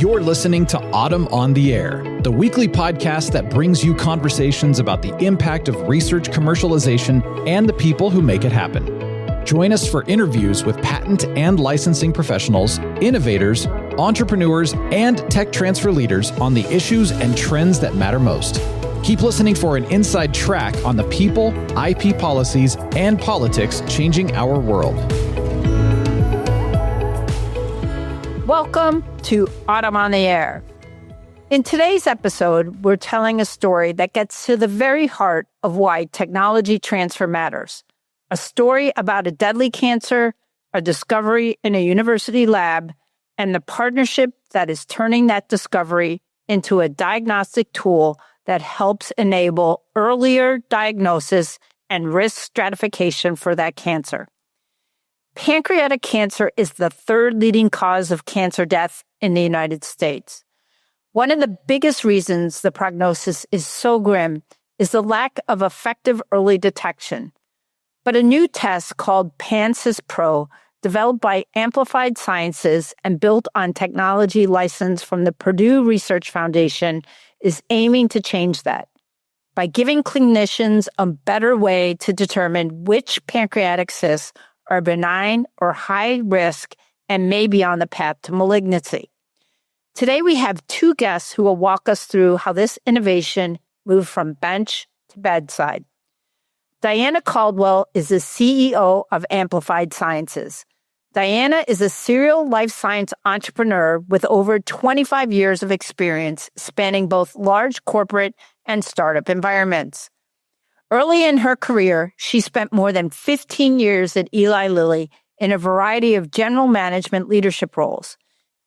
You're listening to Autumn on the Air, the weekly podcast that brings you conversations about the impact of research commercialization and the people who make it happen. Join us for interviews with patent and licensing professionals, innovators, entrepreneurs, and tech transfer leaders on the issues and trends that matter most. Keep listening for an inside track on the people, IP policies, and politics changing our world. Welcome to Autumn on the Air. In today's episode, we're telling a story that gets to the very heart of why technology transfer matters. A story about a deadly cancer, a discovery in a university lab, and the partnership that is turning that discovery into a diagnostic tool that helps enable earlier diagnosis and risk stratification for that cancer. Pancreatic cancer is the third leading cause of cancer death in the United States. One of the biggest reasons the prognosis is so grim is the lack of effective early detection. But a new test called PanCystPro, developed by Amplified Sciences and built on technology licensed from the Purdue Research Foundation, is aiming to change that by giving clinicians a better way to determine which pancreatic cysts are benign or high risk and may be on the path to malignancy. Today, we have two guests who will walk us through how this innovation moved from bench to bedside. Diana Caldwell is the CEO of Amplified Sciences. Diana is a serial life science entrepreneur with over 25 years of experience spanning both large corporate and startup environments. Early in her career, she spent more than 15 years at Eli Lilly in a variety of general management leadership roles.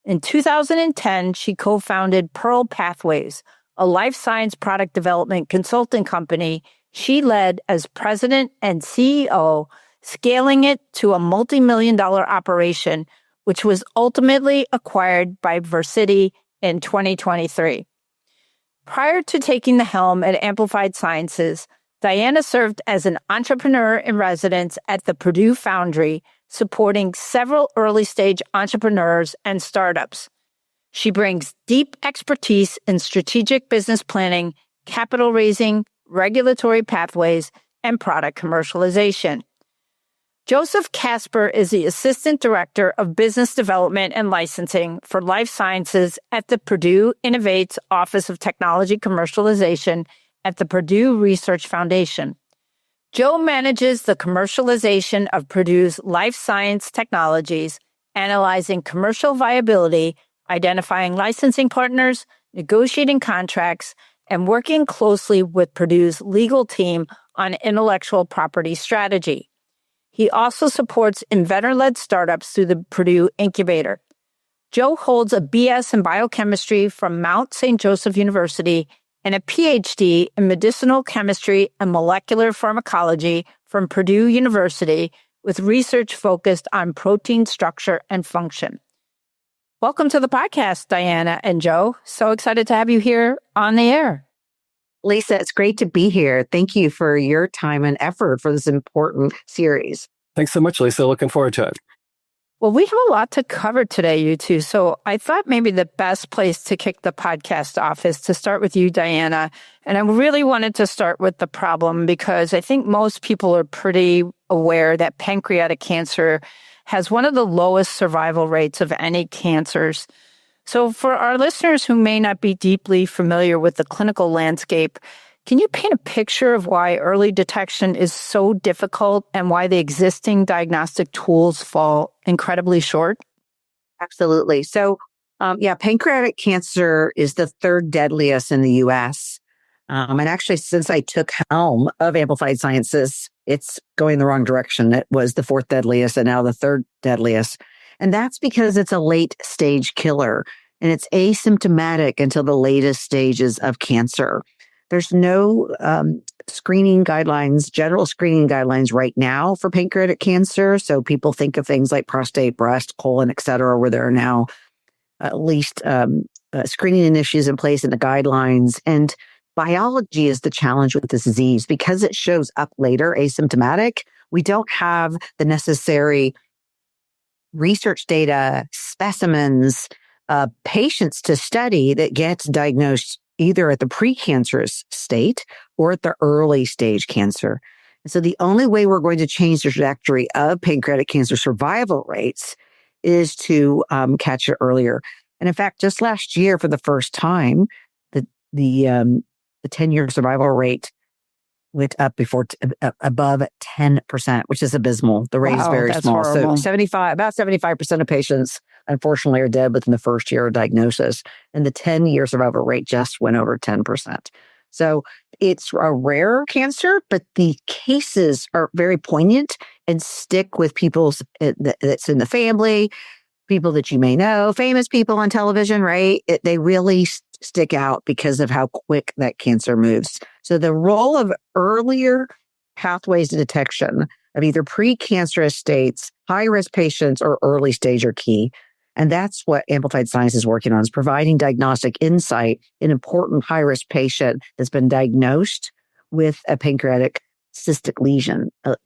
In 2010, she co-founded Pearl Pathways, a life science product development consulting company she led as president and CEO, scaling it to a multi-million-dollar operation, which was ultimately acquired by Versiti in 2023. Prior to taking the helm at Amplified Sciences, Diana served as an entrepreneur in residence at the Purdue Foundry, supporting several early-stage entrepreneurs and startups. She brings deep expertise in strategic business planning, capital raising, regulatory pathways, and product commercialization. Joseph Kasper is the Assistant Director of Business Development and Licensing for Life Sciences at the Purdue Innovates Office of Technology Commercialization at the Purdue Research Foundation. Joe manages the commercialization of Purdue's life science technologies, analyzing commercial viability, identifying licensing partners, negotiating contracts, and working closely with Purdue's legal team on intellectual property strategy. He also supports inventor-led startups through the Purdue Incubator. Joe holds a BS in biochemistry from Mount St. Joseph University and a PhD in medicinal chemistry and molecular pharmacology from Purdue University, with research focused on protein structure and function. Welcome to the podcast, Diana and Joe. So excited to have you here on the air. Lisa, it's great to be here. Thank you for your time and effort for this important series. Thanks so much, Lisa. Looking forward to it. Well, we have a lot to cover today, you two. So I thought maybe the best place to kick the podcast off is to start with you, Diana. And I really wanted to start with the problem because I think most people are pretty aware that pancreatic cancer has one of the lowest survival rates of any cancers. So for our listeners who may not be deeply familiar with the clinical landscape, can you paint a picture of why early detection is so difficult and why the existing diagnostic tools fall incredibly short? Absolutely. So, pancreatic cancer is the third deadliest in the U.S. And actually, since I took helm of Amplified Sciences, it's going the wrong direction. It was the fourth deadliest and now the third deadliest. And that's because it's a late stage killer and it's asymptomatic until the latest stages of cancer. There's no screening guidelines, general screening guidelines right now for pancreatic cancer. So people think of things like prostate, breast, colon, et cetera, where there are now at least screening initiatives in place in the guidelines. And biology is the challenge with this disease because it shows up later, asymptomatic. We don't have the necessary research data, specimens, patients to study that gets diagnosed either at the precancerous state or at the early stage cancer. And so the only way we're going to change the trajectory of pancreatic cancer survival rates is to catch it earlier. And in fact, just last year, for the first time, the 10-year survival rate went up above 10%, which is abysmal. The rate is very small. Horrible. So about 75% of patients, unfortunately, are dead within the first year of diagnosis. And the 10-year survival rate just went over 10%. So it's a rare cancer, but the cases are very poignant and stick with people that's in the family, people that you may know, famous people on television, right? They really stick out because of how quick that cancer moves. So the role of earlier pathways to detection of either precancerous states, high-risk patients, or early stage are key. And that's what Amplified Science is working on, is providing diagnostic insight in important high-risk patient that's been diagnosed with a pancreatic cystic lesion, a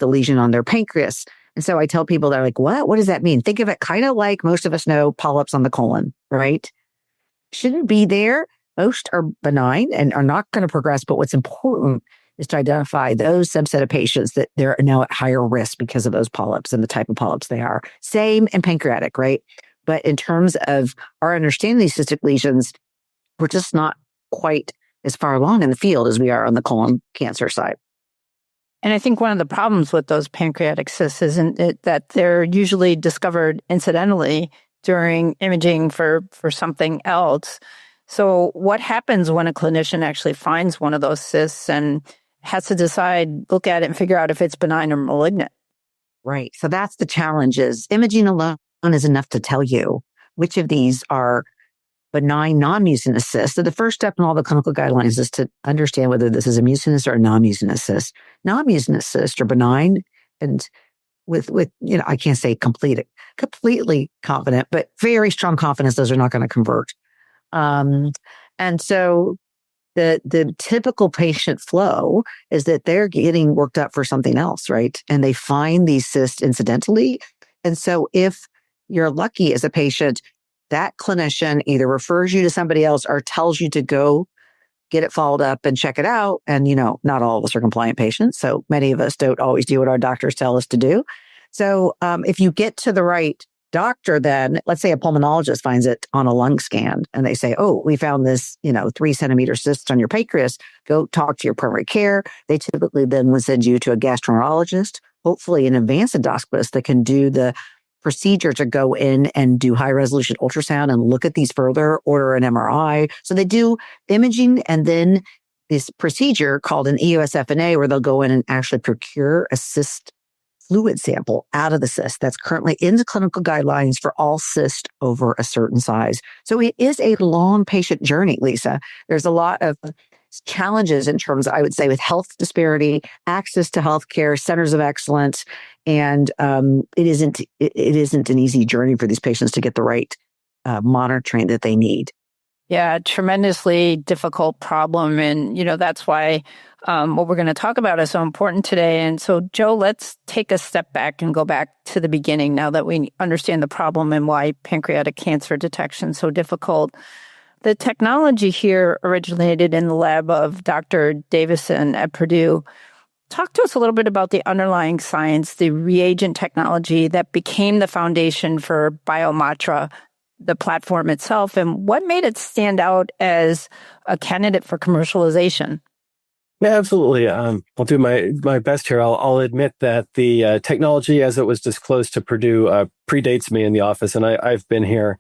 lesion on their pancreas. And so I tell people, they're like, what? What does that mean? Think of it kind of like most of us know polyps on the colon, right? Shouldn't be there. Most are benign and are not going to progress. But what's important is to identify those subset of patients that they're now at higher risk because of those polyps and the type of polyps they are. Same in pancreatic, right? But in terms of our understanding of these cystic lesions, we're just not quite as far along in the field as we are on the colon cancer side. And I think one of the problems with those pancreatic cysts is that they're usually discovered incidentally during imaging for something else. So what happens when a clinician actually finds one of those cysts and has to decide, look at it and figure out if it's benign or malignant? Right. So that's the challenge. Is imaging alone is enough to tell you which of these are benign, non-mucinous cysts. So the first step in all the clinical guidelines is to understand whether this is a mucinous or a non-mucinous cyst. Non-mucinous cysts are benign and with I can't say completely confident, but very strong confidence those are not going to convert. And so the typical patient flow is that they're getting worked up for something else, right? And they find these cysts incidentally. And so if you're lucky as a patient, that clinician either refers you to somebody else or tells you to go get it followed up and check it out. And, not all of us are compliant patients. So many of us don't always do what our doctors tell us to do. So if you get to the right doctor, then let's say a pulmonologist finds it on a lung scan and they say, oh, we found this, 3-centimeter cyst on your pancreas. Go talk to your primary care. They typically then would send you to a gastroenterologist, hopefully an advanced endoscopist that can do the procedure to go in and do high resolution ultrasound and look at these further, order an MRI. So they do imaging and then this procedure called an EOSFNA where they'll go in and actually procure a cyst fluid sample out of the cyst that's currently in the clinical guidelines for all cysts over a certain size. So it is a long patient journey, Lisa. There's a lot of challenges in terms, I would say, with health disparity, access to healthcare, centers of excellence, and it isn't an easy journey for these patients to get the right monitoring that they need. Yeah, tremendously difficult problem. And, that's why what we're going to talk about is so important today. And so, Joe, let's take a step back and go back to the beginning now that we understand the problem and why pancreatic cancer detection is so difficult. The technology here originated in the lab of Dr. Davisson at Purdue. Talk to us a little bit about the underlying science, the reagent technology that became the foundation for BioMatra, the platform itself, and what made it stand out as a candidate for commercialization? Yeah, absolutely. I'll do my best here. I'll admit that the technology, as it was disclosed to Purdue, predates me in the office, and I've been here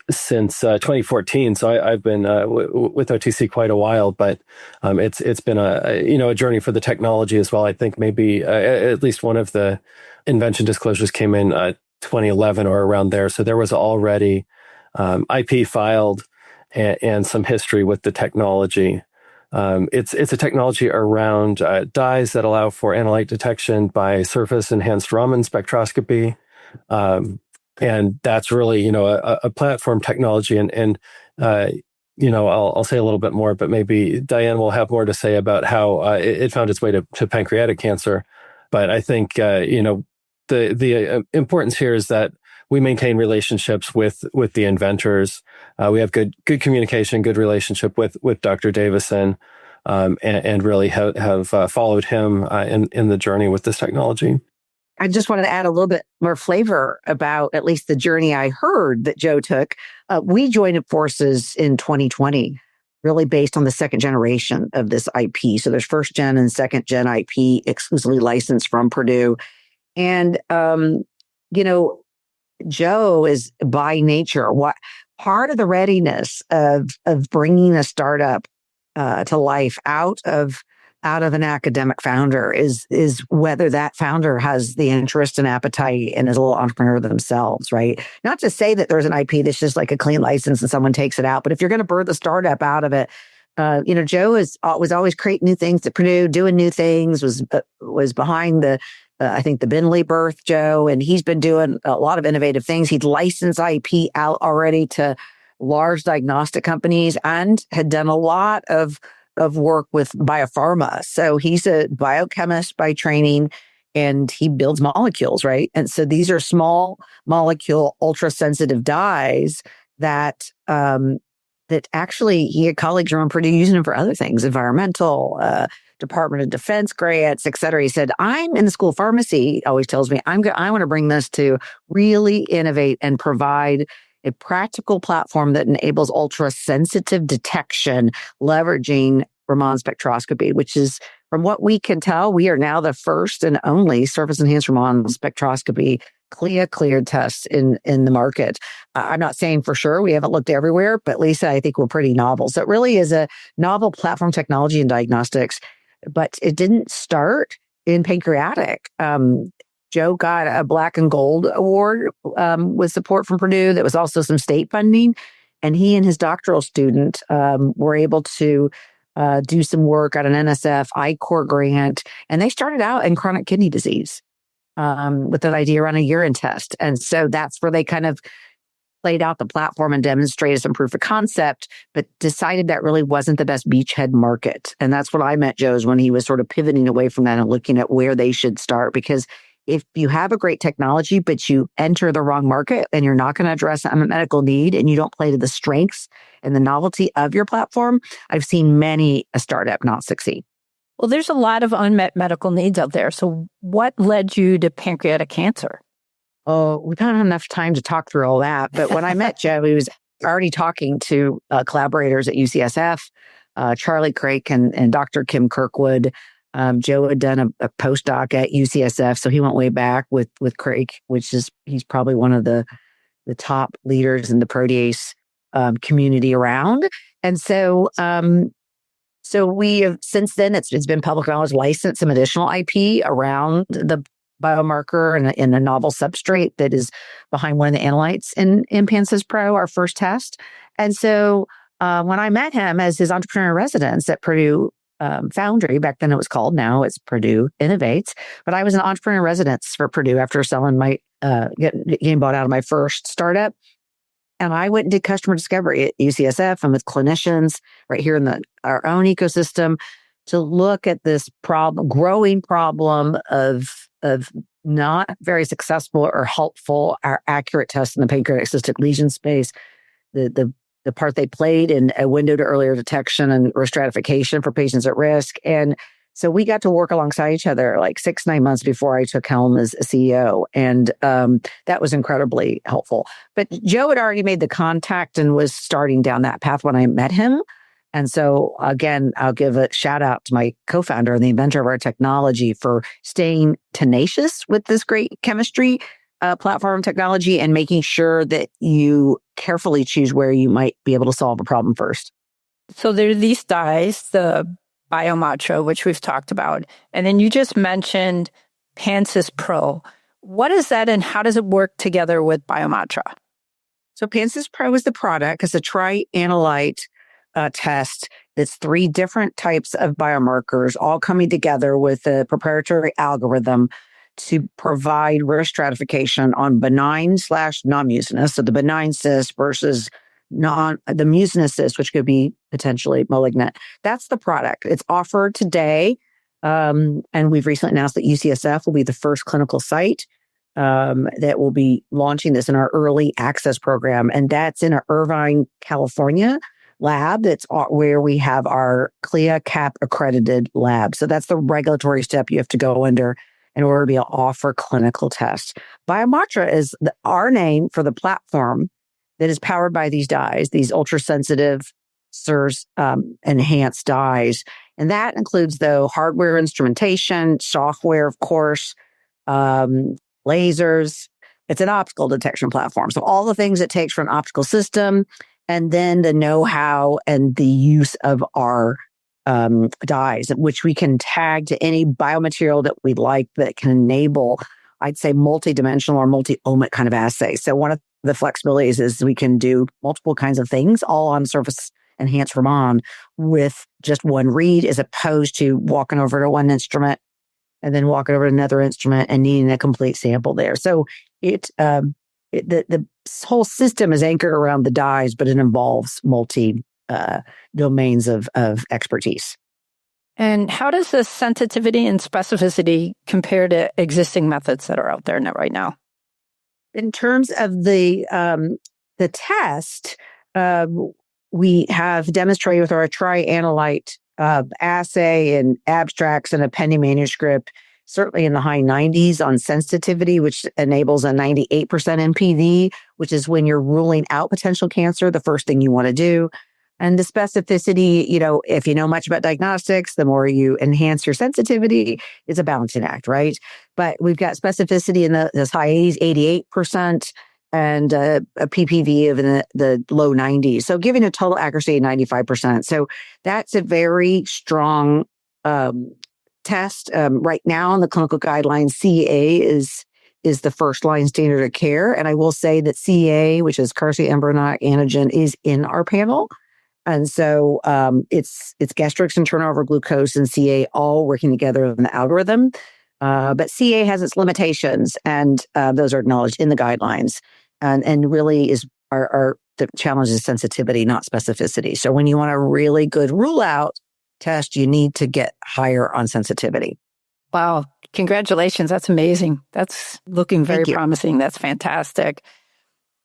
since 2014. So I've been with OTC quite a while, but it's been a journey for the technology as well. I think maybe at least one of the invention disclosures came in 2011 or around there. So there was already IP filed and some history with the technology. It's a technology around dyes that allow for analyte detection by surface enhanced Raman spectroscopy. And that's really, a platform technology. And I'll say a little bit more, but maybe Diane will have more to say about how it found its way to pancreatic cancer. But I think, the importance here is that we maintain relationships with the inventors. We have good communication, good relationship with Dr. Davisson, and really have followed him in the journey with this technology. I just wanted to add a little bit more flavor about at least the journey I heard that Joe took. We joined forces in 2020, really based on the second generation of this IP. So there's first gen and second gen IP exclusively licensed from Purdue. And, Joe is by nature, part of the readiness of bringing a startup to life out of an academic founder is whether that founder has the interest and appetite and is a little entrepreneur themselves, right? Not to say that there's an IP that's just like a clean license and someone takes it out, but if you're going to birth the startup out of it, Joe was always creating new things at Purdue, doing new things, was behind the Bentley birth, Joe, and he's been doing a lot of innovative things. He'd licensed IP out already to large diagnostic companies and had done a lot of work with biopharma. So he's a biochemist by training, and he builds molecules, right? And so these are small molecule, ultra-sensitive dyes that actually he had colleagues around Purdue using them for other things, environmental, Department of Defense grants, et cetera. He said, I'm in the School of Pharmacy, he always tells me, I want to bring this to really innovate and provide a practical platform that enables ultra-sensitive detection, leveraging Raman spectroscopy, which is, from what we can tell, we are now the first and only surface-enhanced Raman spectroscopy CLIA-cleared tests in the market. I'm not saying for sure, we haven't looked everywhere, but Lisa, I think we're pretty novel. So it really is a novel platform technology in diagnostics, but it didn't start in pancreatic. Joe got a Black and Gold award with support from Purdue. That was also some state funding. And he and his doctoral student were able to do some work at an NSF I-Core grant. And they started out in chronic kidney disease with an idea around a urine test. And so that's where they kind of played out the platform and demonstrated some proof of concept, but decided that really wasn't the best beachhead market. And that's what I met Joe's when he was sort of pivoting away from that and looking at where they should start. Because if you have a great technology, but you enter the wrong market and you're not going to address a medical need and you don't play to the strengths and the novelty of your platform, I've seen many a startup not succeed. Well, there's a lot of unmet medical needs out there. So what led you to pancreatic cancer? Oh, we don't have enough time to talk through all that. But when I met Joe, he was already talking to collaborators at UCSF, Charlie Craik and Dr. Kim Kirkwood. Joe had done a postdoc at UCSF, so he went way back with Craik, he's probably one of the top leaders in the protease community around. And so we have, since then, it's been public knowledge, licensed some additional IP around the biomarker in a novel substrate that is behind one of the analytes in PanCystPro, our first test. And so when I met him as his entrepreneur in residence at Purdue Foundry, back then it was called, now it's Purdue Innovates, but I was an entrepreneur in residence for Purdue after selling my, getting bought out of my first startup. And I went and did customer discovery at UCSF and with clinicians right here in our own ecosystem to look at this growing problem of not very successful or helpful or accurate tests in the pancreatic cystic lesion space, the part they played in a window to earlier detection and stratification for patients at risk. And so we got to work alongside each other like 6-9 months before I took helm as a CEO. And that was incredibly helpful. But Joe had already made the contact and was starting down that path when I met him. And so again, I'll give a shout out to my co-founder and the inventor of our technology for staying tenacious with this great chemistry platform technology and making sure that you carefully choose where you might be able to solve a problem first. So there are these dyes, the BioMatra, which we've talked about. And then you just mentioned PanCystPro. What is that and how does it work together with BioMatra? So PanCystPro is the product. It's a tri-analyte test that's 3 different types of biomarkers all coming together with a proprietary algorithm to provide risk stratification on benign/non-mucinous. So the benign cyst versus the mucinous cyst, which could be potentially malignant. That's the product. It's offered today. And we've recently announced that UCSF will be the first clinical site that will be launching this in our early access program. And that's in our Irvine, California lab. That's where we have our CLIA CAP accredited lab. So that's the regulatory step you have to go under in order to be able to offer clinical tests. BioMatra is our name for the platform that is powered by these dyes, these ultrasensitive SIRS enhanced dyes. And that includes, though, hardware instrumentation, software, of course, lasers. It's an optical detection platform. So all the things it takes for an optical system, and then the know-how and the use of our dyes, which we can tag to any biomaterial that we like that can enable, I'd say, multi-dimensional or multi-omic kind of assay. So one of the flexibilities is we can do multiple kinds of things all on surface enhanced Raman with just one read, as opposed to walking over to one instrument and then walking over to another instrument and needing a complete sample there. So the whole system is anchored around the dyes, but it involves multi domains of expertise. And how does the sensitivity and specificity compare to existing methods that are out there right now? In terms of the test, we have demonstrated with our tri-analyte assay and abstracts and a pending manuscript, certainly in the high 90s on sensitivity, which enables a 98% NPV, which is when you're ruling out potential cancer, the first thing you want to do. And the specificity, if you know much about diagnostics, the more you enhance your sensitivity, it's a balancing act, right? But we've got specificity in this high 80s, 88%, and a PPV of in the low 90s. So giving a total accuracy of 95%. So that's a very strong test. Right now in the clinical guidelines, CEA is the first line standard of care. And I will say that CEA, which is carcinoembryonic embryonic antigen, is in our panel. And so it's gastrics and turnover glucose and CA all working together in the algorithm. But CA has its limitations, and those are acknowledged in the guidelines. And really are the challenge is sensitivity, not specificity. So when you want a really good rule out test, you need to get higher on sensitivity. Wow. Congratulations. That's amazing. That's looking very promising. That's fantastic.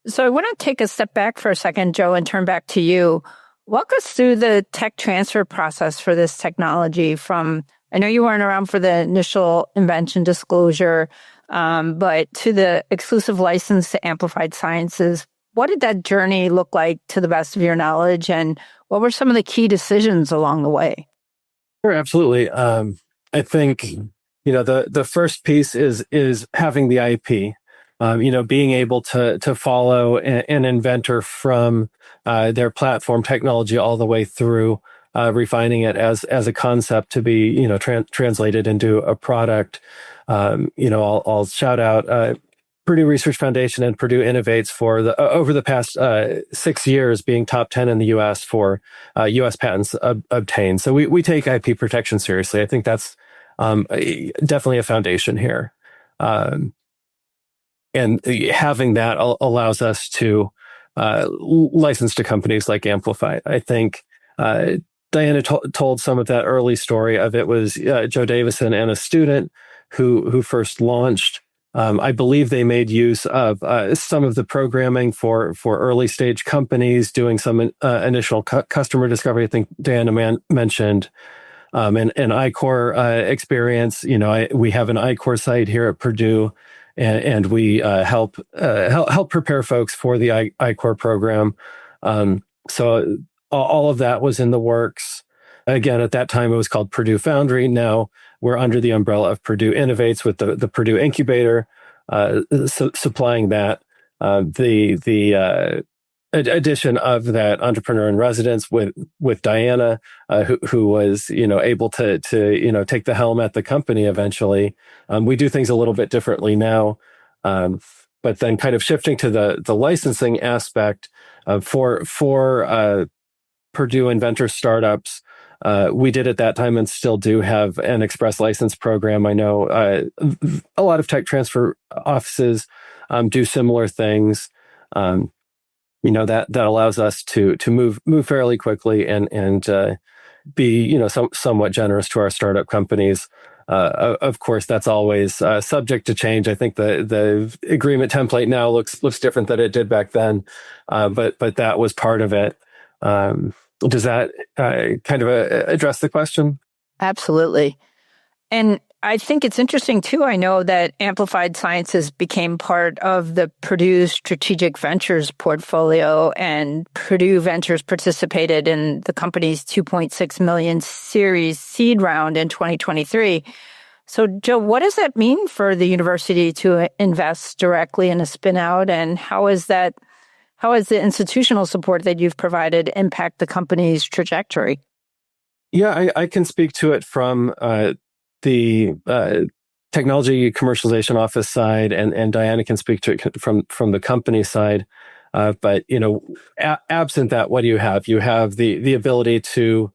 So I want to take a step back for a second, Joe, and turn back to you. Walk us through the tech transfer process for this technology from, I know you weren't around for the initial invention disclosure, but to the exclusive license to Amplified Sciences. What did that journey look like to the best of your knowledge? And what were some of the key decisions along the way? Sure, absolutely. I think, the first piece is having the IP. Being able to follow an inventor from their platform technology all the way through refining it as a concept to be translated into a product. I'll shout out Purdue Research Foundation and Purdue Innovates for over the past 6 years being top 10 in the U.S. for U.S. patents obtained. So we take IP protection seriously. I think that's definitely a foundation here. And having that allows us to license to companies like Amplify. I think Diana told some of that early story of it was Joe Davisson and a student who first launched. I believe they made use of some of the programming for early stage companies doing some initial customer discovery. I think Diana mentioned an iCore experience. We have an iCore site here at Purdue. And we help prepare folks for the iCore program. So all of that was in the works. Again, at that time, it was called Purdue Foundry. Now we're under the umbrella of Purdue Innovates with the Purdue Incubator, supplying that. The addition of that entrepreneur in residence with Diana, who was able to take the helm at the company eventually. We do things a little bit differently now, but then kind of shifting to the licensing aspect for Purdue inventor startups. We did at that time and still do have an express license program. I know a lot of tech transfer offices do similar things. That allows us to move fairly quickly and be somewhat generous to our startup companies. Of course, that's always subject to change. I think the agreement template now looks different than it did back then, but that was part of it. Does that kind of address the question? Absolutely. And I think it's interesting, too. I know that Amplified Sciences became part of the Purdue Strategic Ventures portfolio, and Purdue Ventures participated in the company's $2.6 million Series seed round in 2023. So, Joe, what does that mean for the university to invest directly in a spin-out, and how has the institutional support that you've provided impact the company's trajectory? Yeah, I can speak to it from the technology commercialization office side, and Diana can speak to it from the company side. But absent that, what do you have? You have the ability to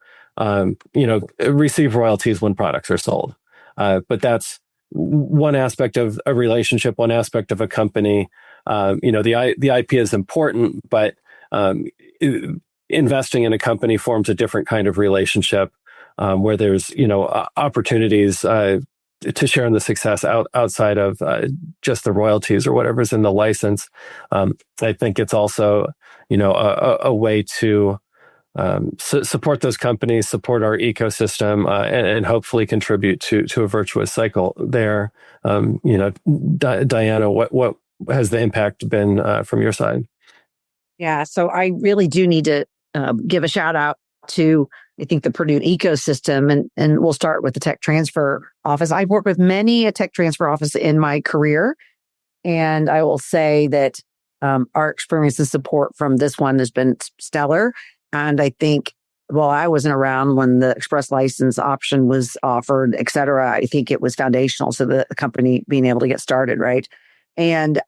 receive royalties when products are sold. But that's one aspect of a relationship, one aspect of a company. The IP is important, but investing in a company forms a different kind of relationship. Where there's opportunities to share in the success outside of just the royalties or whatever's in the license. I think it's also a way to support those companies, support our ecosystem, and hopefully contribute to a virtuous cycle there. Diana, what has the impact been from your side? Yeah, so I really do need to give a shout out to, I think, the Purdue ecosystem, and we'll start with the tech transfer office. I've worked with many a tech transfer office in my career, and I will say that our experience and support from this one has been stellar. And I think, well, I wasn't around when the express license option was offered, et cetera. I think it was foundational to the company being able to get started, right? And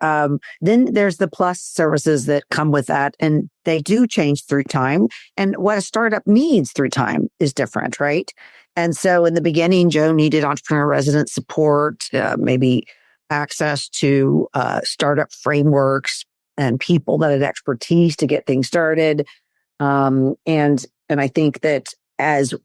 then there's the plus services that come with that, and they do change through time. And what a startup needs through time is different, right? And so in the beginning, Joe needed entrepreneur resident support, maybe access to startup frameworks and people that had expertise to get things started. And I think that as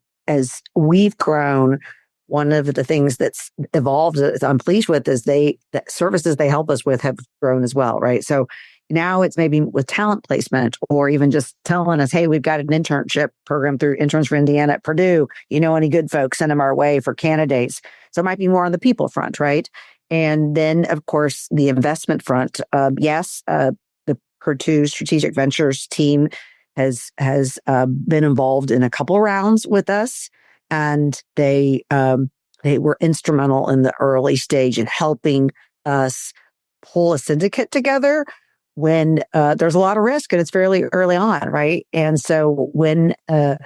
we've grown, one of the things that's evolved that I'm pleased with is the services they help us with have grown as well, right? So now it's maybe with talent placement, or even just telling us, hey, we've got an internship program through Interns for Indiana at Purdue. Any good folks, send them our way for candidates. So it might be more on the people front, right? And then, of course, the investment front. The Purdue Strategic Ventures team has been involved in a couple rounds with us. And they were instrumental in the early stage in helping us pull a syndicate together when there's a lot of risk and it's fairly early on, right? And so when an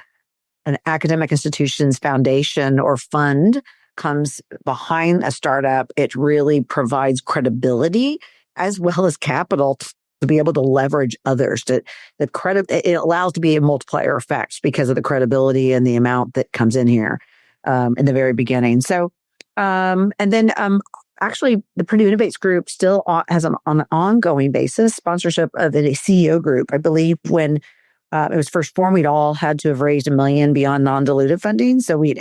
academic institution's foundation or fund comes behind a startup, it really provides credibility as well as capital to be able to leverage others. It allows to be a multiplier effect because of the credibility and the amount that comes in here in the very beginning. So, and then actually, the Purdue Innovates group still has on an ongoing basis sponsorship of a CEO group. I believe when it was first formed, we'd all had to have raised $1 million beyond non-dilutive funding. So we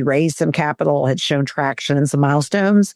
raised some capital, had shown traction and some milestones,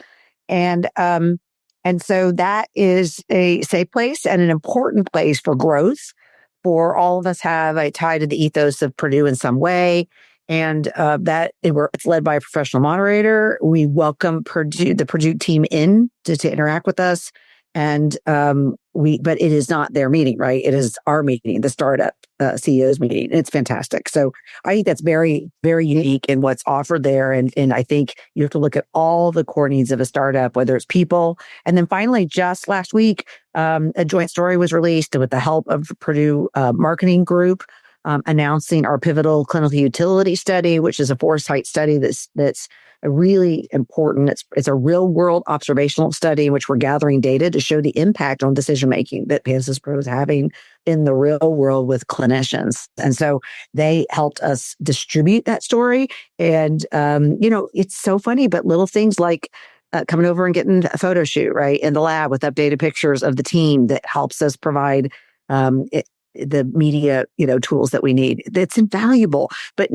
and so that is a safe place and an important place for growth. For all of us have a tie to the ethos of Purdue in some way, and it's led by a professional moderator. We welcome the Purdue team in to interact with us, and but it is not their meeting, right? It is our meeting, the startup CEO's meeting. It's fantastic. So I think that's very, very unique in what's offered there. And I think you have to look at all the core needs of a startup, whether it's people. And then finally, just last week, a joint story was released with the help of Purdue marketing group, announcing our pivotal clinical utility study, which is a foresight study that's really important. It's a real world observational study in which we're gathering data to show the impact on decision making that PanCystPro is having in the real world with clinicians. And so they helped us distribute that story. And it's so funny, but little things like coming over and getting a photo shoot right in the lab with updated pictures of the team that helps us provide the media, tools that we need. It's invaluable, but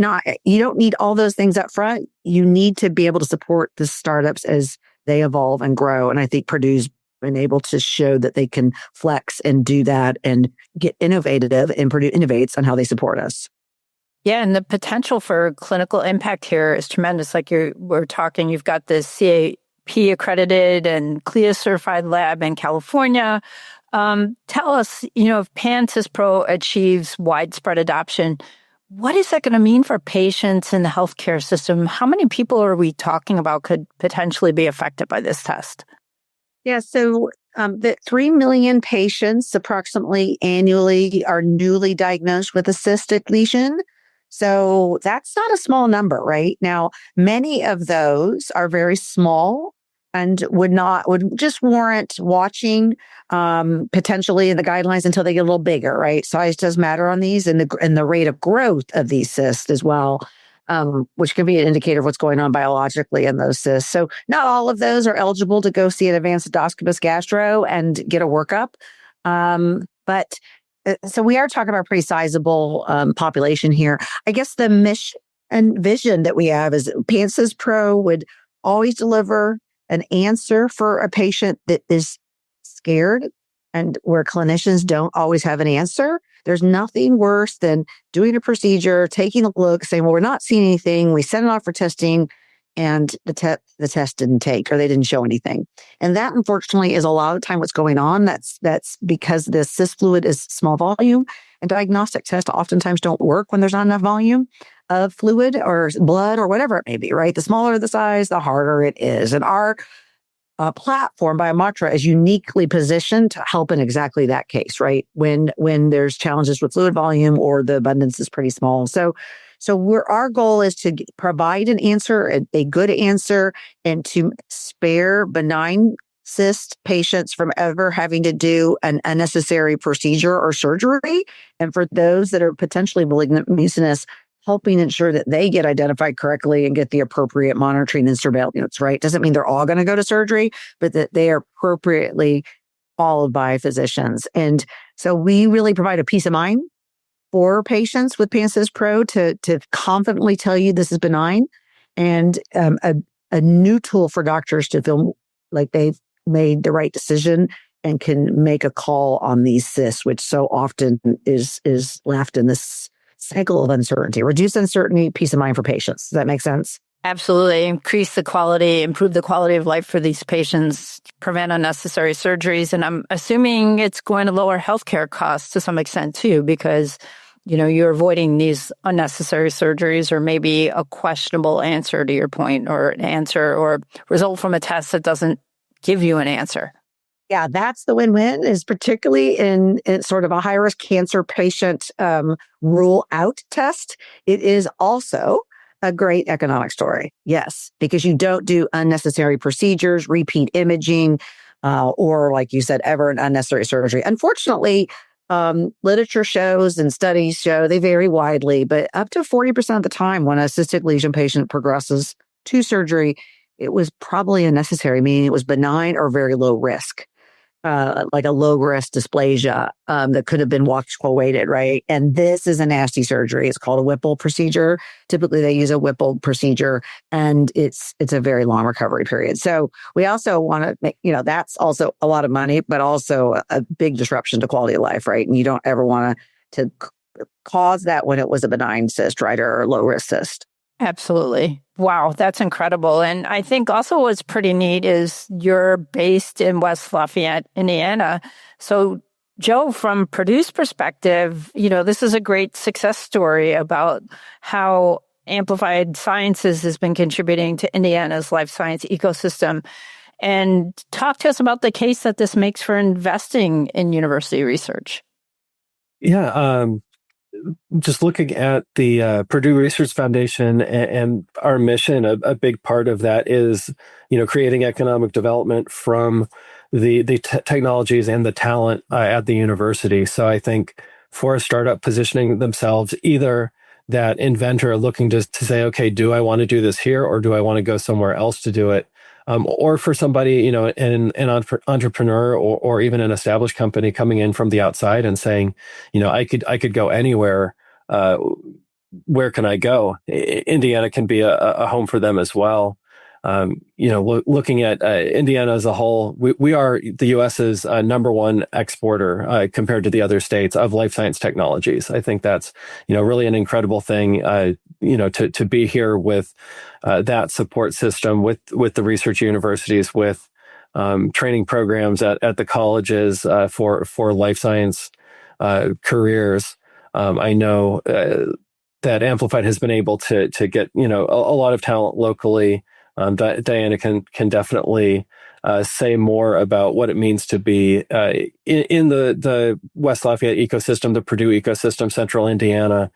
you don't need all those things up front. You need to be able to support the startups as they evolve and grow. And I think Purdue's been able to show that they can flex and do that and get innovative, and Purdue Innovates on how they support us. Yeah, and the potential for clinical impact here is tremendous. Like we're talking, you've got this CAP accredited and CLIA certified lab in California. Tell us, if PanCystPro achieves widespread adoption, what is that going to mean for patients in the healthcare system? How many people are we talking about could potentially be affected by this test? Yeah, so the 3 million patients approximately annually are newly diagnosed with a cystic lesion. So that's not a small number, right? Now, many of those are very small and would just warrant watching potentially in the guidelines until they get a little bigger, right? Size does matter on these, and the rate of growth of these cysts as well, which can be an indicator of what's going on biologically in those cysts. So not all of those are eligible to go see an advanced endoscopist gastro and get a workup. So we are talking about a pretty sizable population here. I guess the mission and vision that we have is PanCystPro would always deliver an answer for a patient that is scared and where clinicians don't always have an answer. There's nothing worse than doing a procedure, taking a look, saying, well, we're not seeing anything. We sent it off for testing and the test didn't take, or they didn't show anything. And that, unfortunately, is a lot of the time what's going on. That's because the cyst fluid is small volume, and diagnostic tests oftentimes don't work when there's not enough volume of fluid or blood or whatever it may be, right? The smaller the size, the harder it is. And our platform, BioMatra, is uniquely positioned to help in exactly that case, right? When there's challenges with fluid volume or the abundance is pretty small. So our goal is to provide an answer, a good answer, and to spare benign cyst patients from ever having to do an unnecessary procedure or surgery. And for those that are potentially malignant mucinous, helping ensure that they get identified correctly and get the appropriate monitoring and surveillance, right? Doesn't mean they're all going to go to surgery, but that they are appropriately followed by physicians. And so we really provide a peace of mind for patients with PanCystPro to confidently tell you this is benign, and a new tool for doctors to feel like they've made the right decision and can make a call on these cysts, which so often is left in this cycle of uncertainty. Reduce uncertainty, peace of mind for patients. Does that make sense? Absolutely. Improve the quality of life for these patients, prevent unnecessary surgeries. And I'm assuming it's going to lower healthcare costs to some extent too, because you're avoiding these unnecessary surgeries or maybe a questionable answer, to your point, or an answer or result from a test that doesn't give you an answer. Yeah, that's the win-win, is particularly in sort of a high-risk cancer patient rule-out test. It is also a great economic story, yes, because you don't do unnecessary procedures, repeat imaging, or, like you said, ever an unnecessary surgery. Unfortunately, literature shows and studies show, they vary widely, but up to 40% of the time when a cystic lesion patient progresses to surgery, it was probably unnecessary, meaning it was benign or very low risk. Like a low-risk dysplasia that could have been watchful-weighted, right? And this is a nasty surgery. It's called a Whipple procedure. Typically, they use a Whipple procedure, and it's a very long recovery period. So we also want to make, that's also a lot of money, but also a big disruption to quality of life, right? And you don't ever want to cause that when it was a benign cyst, right, or a low-risk cyst. Absolutely. Wow, that's incredible. And I think also what's pretty neat is you're based in West Lafayette, Indiana. So, Joe, from Purdue's perspective, this is a great success story about how Amplified Sciences has been contributing to Indiana's life science ecosystem. And talk to us about the case that this makes for investing in university research. Yeah, just looking at the Purdue Research Foundation and our mission, a big part of that is, creating economic development from the technologies and the talent at the university. So I think for a startup positioning themselves, either that inventor looking to say, okay, do I want to do this here or do I want to go somewhere else to do it? or for somebody, an entrepreneur or even an established company coming in from the outside and saying, I could go anywhere. Where can I go? Indiana can be a home for them as well. Looking at Indiana as a whole, we are the U.S.'s number one exporter compared to the other states of life science technologies. I think that's, really an incredible thing, to be here with that support system, with the research universities, with training programs at the colleges for life science careers. I know that Amplified has been able to get, a lot of talent locally. Diana can definitely say more about what it means to be in the West Lafayette ecosystem, the Purdue ecosystem, Central Indiana.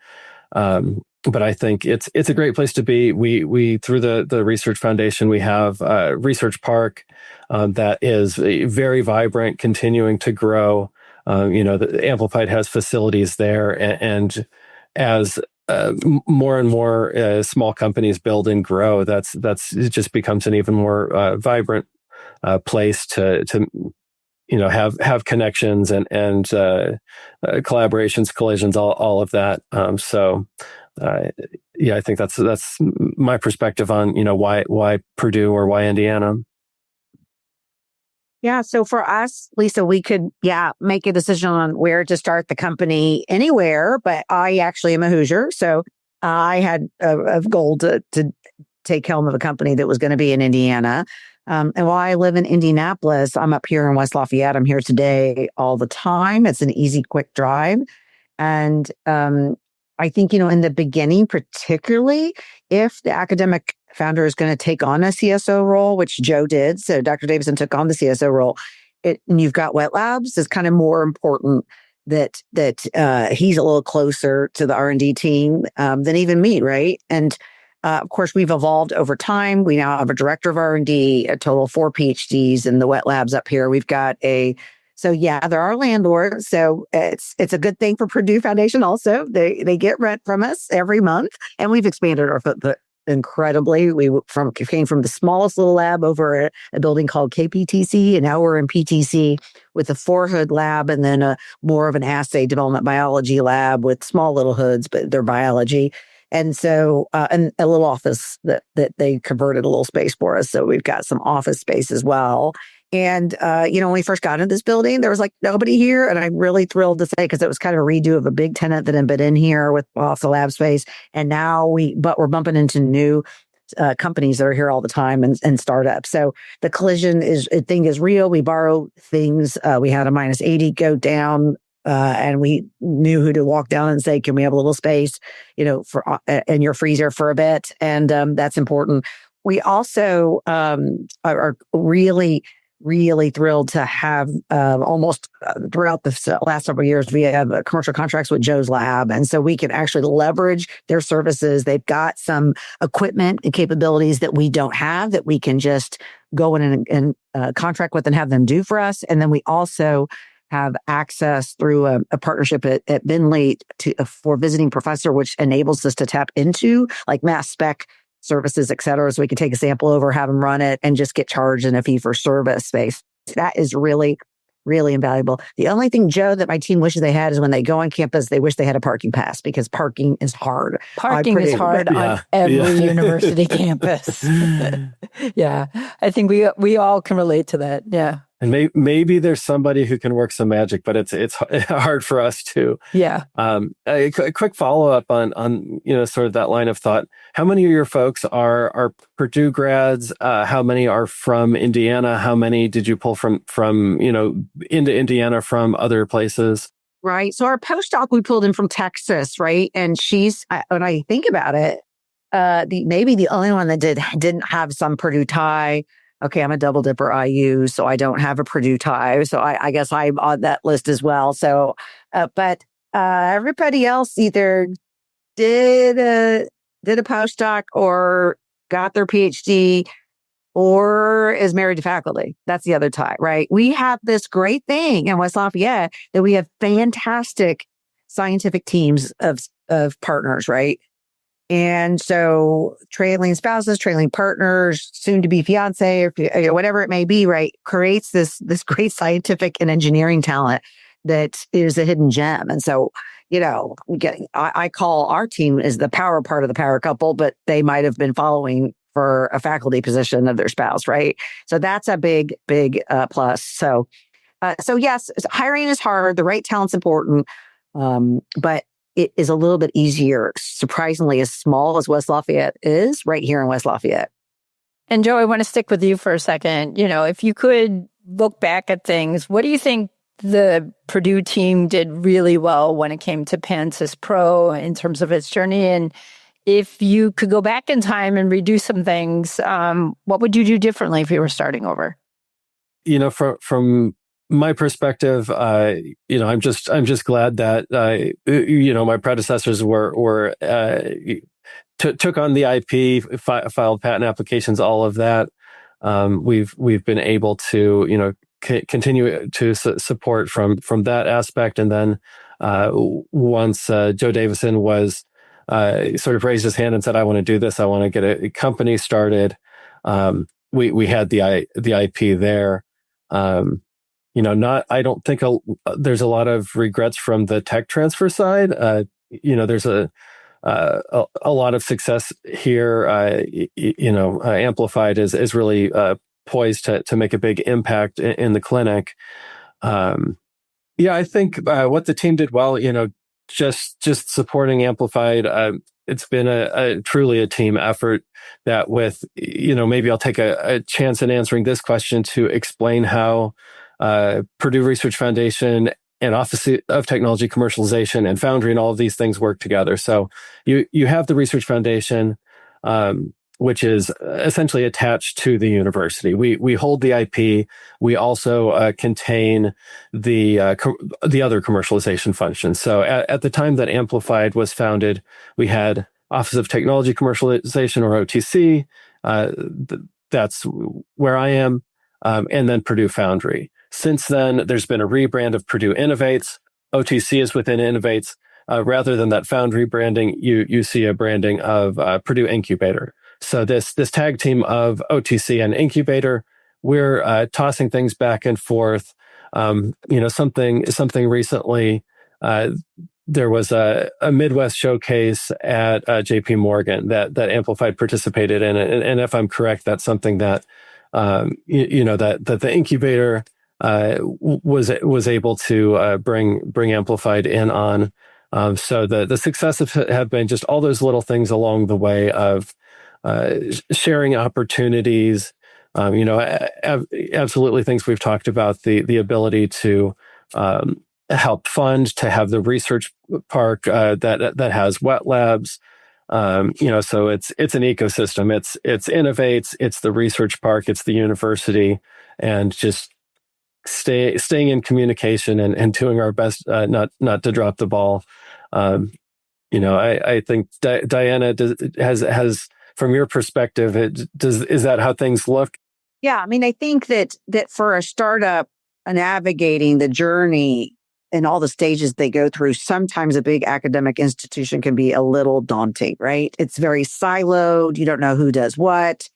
But I think it's a great place to be. We through the Research Foundation, we have Research Park that is very vibrant, continuing to grow. The Amplified has facilities there, and as more and more small companies build and grow, it just becomes an even more vibrant place to have connections and collaborations, collisions, all of that. I think that's my perspective on why Purdue or why Indiana. Yeah. So for us, Lisa, we could, make a decision on where to start the company anywhere, but I actually am a Hoosier. So I had a goal to take helm of a company that was going to be in Indiana. And while I live in Indianapolis, I'm up here in West Lafayette. I'm here today all the time. It's an easy, quick drive. And I think, in the beginning, particularly if the academic founder is going to take on a CSO role, which Joe did. So Dr. Davisson took on the CSO role. And you've got wet labs. It's kind of more important that he's a little closer to the R&D team than even me, right? And of course, we've evolved over time. We now have a director of R&D, a total of 4 PhDs in the wet labs up here. We've got so there are landlords. So it's a good thing for Purdue Foundation also. They get rent from us every month, and we've expanded our footprint incredibly. We came from the smallest little lab over at a building called KPTC, and now we're in PTC with a 4-hood lab and then more of an assay development biology lab with small little hoods, but they're biology. And so, and a little office that they converted a little space for us. So we've got some office space as well. And, when we first got into this building, there was like nobody here. And I'm really thrilled to say, because it was kind of a redo of a big tenant that had been in here with lots of lab space. And now we're bumping into new companies that are here all the time and startups. So the collision thing is real. We borrow things. We had a -80 go down. And we knew who to walk down and say, can we have a little space, for in your freezer for a bit? And that's important. We also are really, really thrilled to have almost throughout the last several years, we have commercial contracts with Joe's Lab. And so we can actually leverage their services. They've got some equipment and capabilities that we don't have that we can just go in and contract with and have them do for us. And then we also have access through a partnership at Bentley for visiting professor, which enables us to tap into like mass spec services, et cetera. So we can take a sample over, have them run it, and just get charged in a fee for service space. That is really, really invaluable. The only thing, Joe, that my team wishes they had is when they go on campus, they wish they had a parking pass, because parking is hard. Parking is hard on every university campus. Yeah. I think we all can relate to that. Yeah. And maybe there's somebody who can work some magic, but it's hard for us too. Yeah. A quick follow up on sort of that line of thought. How many of your folks are Purdue grads? How many are from Indiana? How many did you pull from into Indiana from other places? Right. So our postdoc we pulled in from Texas, right? And she's, when I think about it, maybe the only one that didn't have some Purdue tie. Okay, I'm a double dipper IU, so I don't have a Purdue tie. So I guess I'm on that list as well. So, but everybody else either did a postdoc or got their PhD or is married to faculty. That's the other tie, right? We have this great thing in West Lafayette that we have fantastic scientific teams of partners, right? And so trailing spouses, trailing partners, soon to be fiance, or whatever it may be, right, creates this great scientific and engineering talent that is a hidden gem. And so, I call our team is the power part of the power couple, but they might have been following for a faculty position of their spouse, right? So that's a big plus. So yes, hiring is hard. The right talent's important, but it is a little bit easier, surprisingly, as small as West Lafayette is, right here in West Lafayette. And Joe, I want to stick with you for a second. If you could look back at things, what do you think the Purdue team did really well when it came to PanCystPro in terms of its journey? And if you could go back in time and redo some things, what would you do differently if you were starting over? From my perspective, I'm just glad that my predecessors took on the IP, filed patent applications, all of that. We've been able to continue to support from that aspect, and then once Joe Davisson was sort of raised his hand and said, "I want to do this. I want to get a company started." We had the IP there. I don't think there's a lot of regrets from the tech transfer side. There's a lot of success here. Amplified is really poised to make a big impact in the clinic. I think what the team did well, just supporting Amplified. It's been a truly a team effort that with, maybe I'll take a chance in answering this question to explain how Purdue Research Foundation and Office of Technology Commercialization and Foundry and all of these things work together. So you have the Research Foundation, which is essentially attached to the university. We hold the IP. We also contain the other commercialization functions. So at the time that Amplified was founded, we had Office of Technology Commercialization, or OTC. That's where I am, and then Purdue Foundry. Since then, there's been a rebrand of Purdue Innovates. OTC is within Innovates. Rather than that Foundry branding, you see a branding of Purdue Incubator. So this tag team of OTC and Incubator, we're tossing things back and forth. Something recently, there was a Midwest showcase at JP Morgan that Amplified participated in, and if I'm correct, that's something that that the Incubator was able to bring Amplified in on. So the successes have been just all those little things along the way of sharing opportunities, absolutely things we've talked about, the ability to help fund, to have the research park that has wet labs. So it's an ecosystem. It's Innovates, it's the research park, it's the university, and just staying in communication and doing our best not to drop the ball. I think Diana has from your perspective, is that how things look? Yeah, I mean, I think that for a startup, navigating the journey and all the stages they go through, sometimes a big academic institution can be a little daunting, right? It's very siloed. You don't know who does what.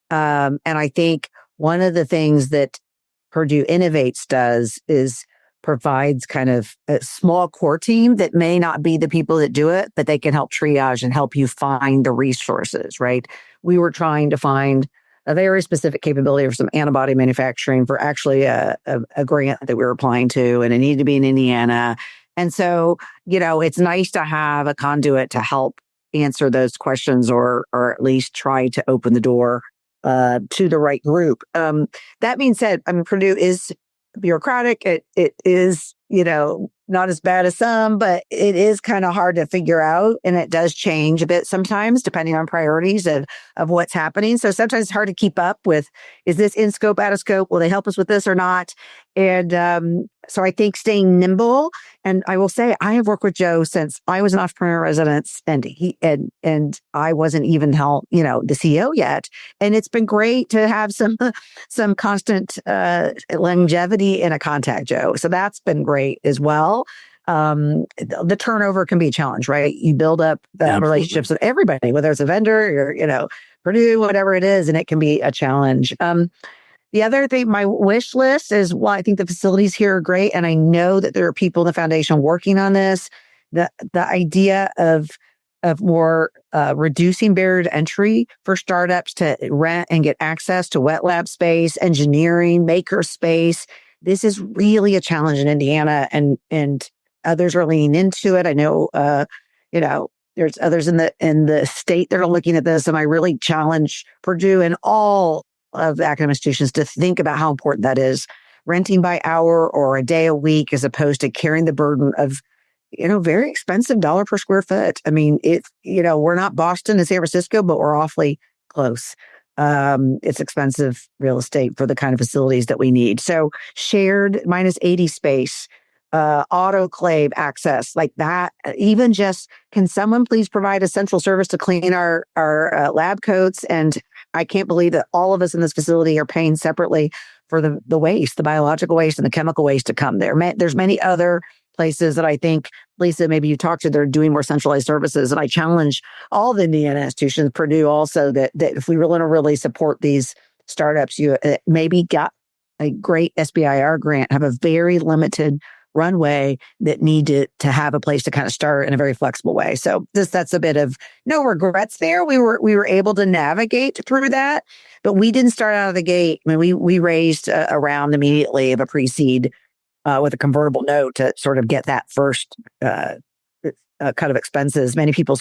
And I think one of the things that Purdue Innovates does is provides kind of a small core team that may not be the people that do it, but they can help triage and help you find the resources, right? We were trying to find a very specific capability for some antibody manufacturing for actually a grant that we were applying to, and it needed to be in Indiana. And so, it's nice to have a conduit to help answer those questions or at least try to open the door to the right group. That being said, I mean, Purdue is bureaucratic. It is, not as bad as some, but it is kind of hard to figure out. And it does change a bit sometimes, depending on priorities of what's happening. So sometimes it's hard to keep up with, is this in scope, out of scope? Will they help us with this or not? And so I think staying nimble. And I will say, I have worked with Joe since I was an entrepreneur residence, and I wasn't even the CEO yet. And it's been great to have some constant longevity in a contact, Joe. So that's been great as well. the turnover can be a challenge, right? You build up relationships with everybody, whether it's a vendor or, Purdue, whatever it is, and it can be a challenge. The other thing, my wish list is, well, I think the facilities here are great. And I know that there are people in the foundation working on this. The idea of more reducing barrier to entry for startups to rent and get access to wet lab space, engineering, maker space. This is really a challenge in Indiana, and others are leaning into it. I know, there's others in the state that are looking at this, and I really challenge Purdue and all of the academic institutions to think about how important that is. Renting by hour or a day a week, as opposed to carrying the burden of, very expensive dollar per square foot. I mean, we're not Boston and San Francisco, but we're awfully close. It's expensive real estate for the kind of facilities that we need. So shared -80 space, autoclave access like that. Even just, can someone please provide a central service to clean our lab coats? And I can't believe that all of us in this facility are paying separately for the waste, the biological waste and the chemical waste to come there. There's many other places that I think, Lisa, maybe you talked to, they're doing more centralized services. And I challenge all the Indiana institutions, Purdue also, that if we want to really support these startups, you maybe got a great SBIR grant, have a very limited runway that need to have a place to kind of start in a very flexible way. So that's a bit of no regrets there. We were able to navigate through that, but we didn't start out of the gate. I mean, we raised a round immediately of a pre-seed with a convertible note to sort of get that first kind of expenses. Many people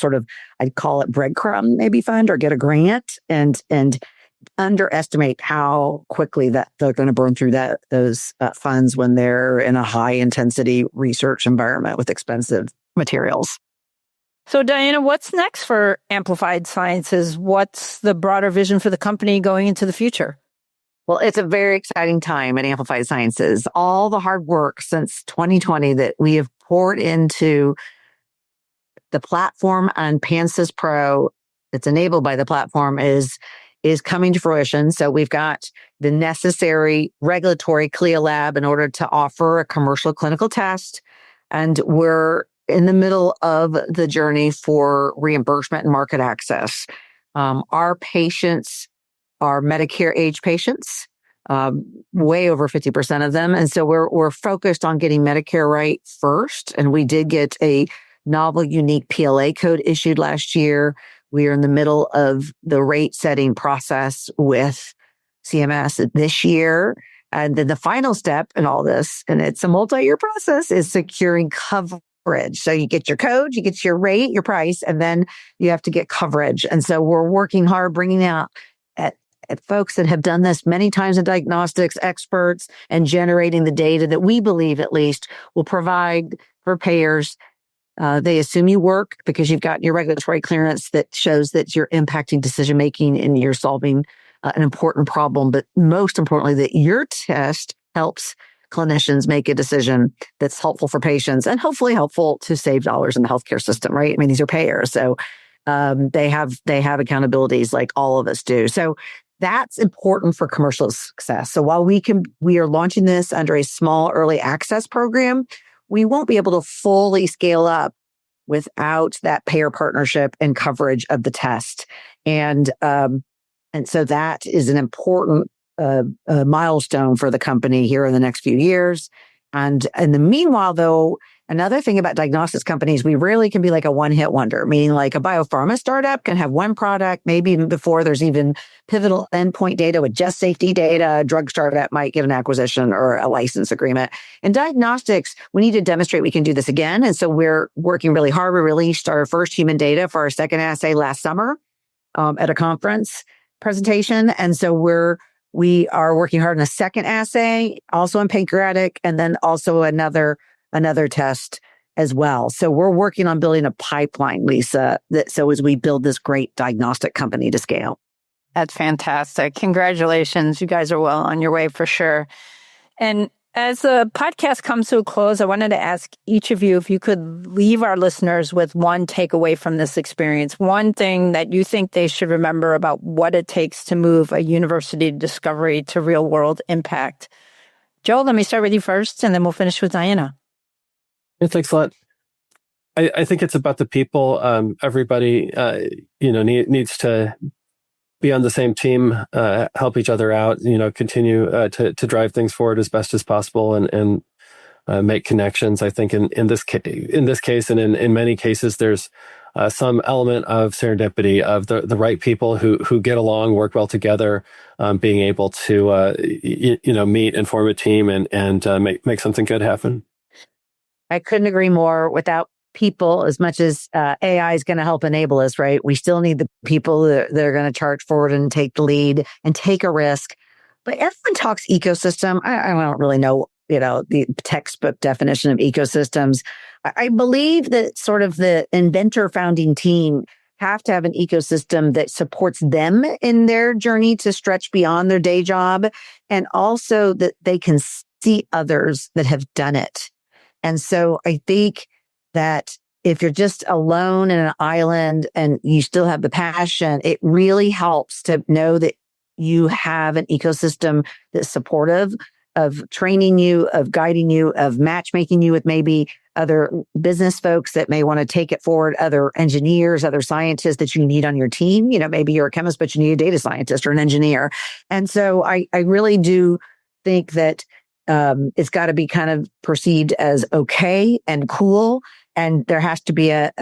I'd call it breadcrumb maybe fund or get a grant and underestimate how quickly that they're going to burn through those funds when they're in a high intensity research environment with expensive materials. So Diana, what's next for Amplified Sciences? What's the broader vision for the company going into the future? Well, it's a very exciting time at Amplified Sciences. All the hard work since 2020 that we have poured into the platform on PanCystPro that's enabled by the platform is coming to fruition. So we've got the necessary regulatory CLIA lab in order to offer a commercial clinical test. And we're in the middle of the journey for reimbursement and market access. Our patients are Medicare age patients, way over 50% of them. And so we're focused on getting Medicare right first. And we did get a novel, unique PLA code issued last year. We are in the middle of the rate setting process with CMS this year. And then the final step in all this, and it's a multi-year process, is securing coverage. So you get your code, you get your rate, your price, and then you have to get coverage. And so we're working hard, bringing out at folks that have done this many times in diagnostics, experts, and generating the data that we believe at least will provide for payers. They assume you work because you've got your regulatory clearance that shows that you're impacting decision-making and you're solving an important problem. But most importantly, that your test helps clinicians make a decision that's helpful for patients and hopefully helpful to save dollars in the healthcare system, right? I mean, these are payers. So they have accountabilities like all of us do. So that's important for commercial success. So while we are launching this under a small early access program, we won't be able to fully scale up without that payer partnership and coverage of the test. And so that is an important milestone for the company here in the next few years. And in the meanwhile, though, another thing about diagnostics companies, we rarely can be like a one-hit wonder, meaning like a biopharma startup can have one product, maybe even before there's even pivotal endpoint data with just safety data. A drug startup might get an acquisition or a license agreement. In diagnostics, we need to demonstrate we can do this again. And so we're working really hard. We released our first human data for our second assay last summer at a conference presentation. And so we are working hard on a second assay, also in pancreatic, and then also another test as well. So we're working on building a pipeline, Lisa, so as we build this great diagnostic company to scale. That's fantastic. Congratulations. You guys are well on your way for sure. And as the podcast comes to a close, I wanted to ask each of you if you could leave our listeners with one takeaway from this experience, one thing that you think they should remember about what it takes to move a university discovery to real world impact. Joe, let me start with you first, and then we'll finish with Diana. Thanks a lot. I think it's about the people. Everybody, needs to be on the same team, help each other out. Continue to drive things forward as best as possible, and make connections. I think in this case, and in many cases, there's some element of serendipity of the right people who get along, work well together, being able to meet and form a team and make something good happen. I couldn't agree more. Without people, as much as AI is going to help enable us, right? We still need the people that are going to charge forward and take the lead and take a risk. But everyone talks ecosystem. I don't really know, the textbook definition of ecosystems. I believe that sort of the inventor founding team have to have an ecosystem that supports them in their journey to stretch beyond their day job, and also that they can see others that have done it. And so I think that if you're just alone in an island and you still have the passion, it really helps to know that you have an ecosystem that's supportive of training you, of guiding you, of matchmaking you with maybe other business folks that may want to take it forward, other engineers, other scientists that you need on your team. Maybe you're a chemist, but you need a data scientist or an engineer. And so I really do think that it's got to be kind of perceived as okay and cool. And there has to be a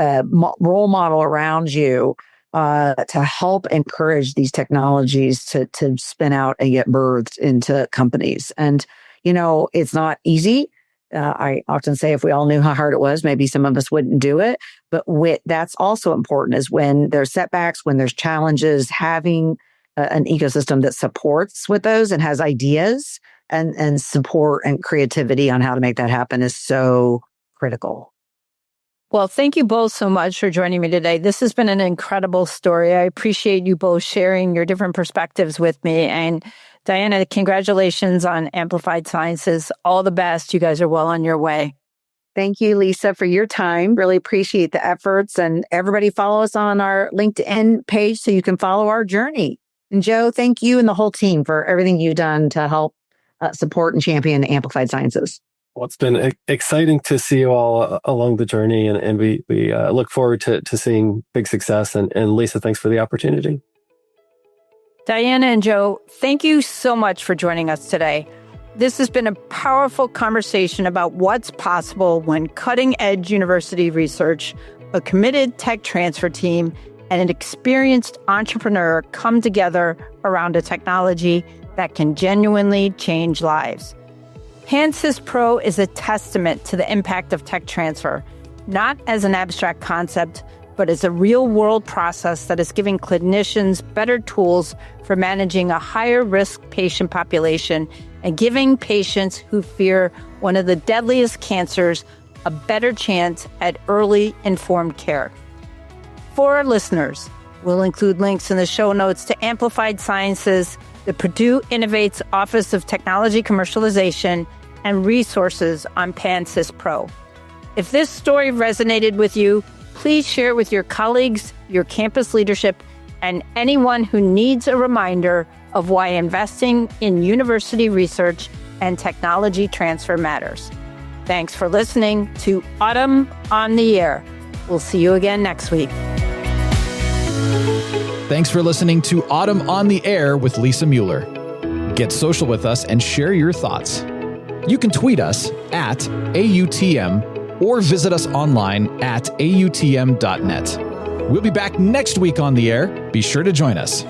role model around you to help encourage these technologies to spin out and get birthed into companies. And, it's not easy. I often say if we all knew how hard it was, maybe some of us wouldn't do it. But that's also important, is when there's setbacks, when there's challenges, having an ecosystem that supports with those and has ideas and support and creativity on how to make that happen is so critical. Well, thank you both so much for joining me today. This has been an incredible story. I appreciate you both sharing your different perspectives with me. And Diana, congratulations on Amplified Sciences. All the best. You guys are well on your way. Thank you, Lisa, for your time. Really appreciate the efforts. And everybody follow us on our LinkedIn page so you can follow our journey. And Joe, thank you and the whole team for everything you've done to help support and champion Amplified Sciences. Well, it's been exciting to see you all along the journey, and we look forward to seeing big success. And Lisa, thanks for the opportunity. Diana and Joe, thank you so much for joining us today. This has been a powerful conversation about what's possible when cutting-edge university research, a committed tech transfer team, and an experienced entrepreneur come together around a technology that can genuinely change lives. PanCystPro is a testament to the impact of tech transfer, not as an abstract concept, but as a real-world process that is giving clinicians better tools for managing a higher-risk patient population and giving patients who fear one of the deadliest cancers a better chance at early informed care. For our listeners, we'll include links in the show notes to Amplified Sciences, the Purdue Innovates Office of Technology Commercialization, and resources on PanCystPro. If this story resonated with you, please share it with your colleagues, your campus leadership, and anyone who needs a reminder of why investing in university research and technology transfer matters. Thanks for listening to Autumn on the Air. We'll see you again next week. Thanks for listening to Autumn on the Air with Lisa Mueller. Get social with us and share your thoughts. You can tweet us at AUTM or visit us online at AUTM.net. We'll be back next week on the air. Be sure to join us.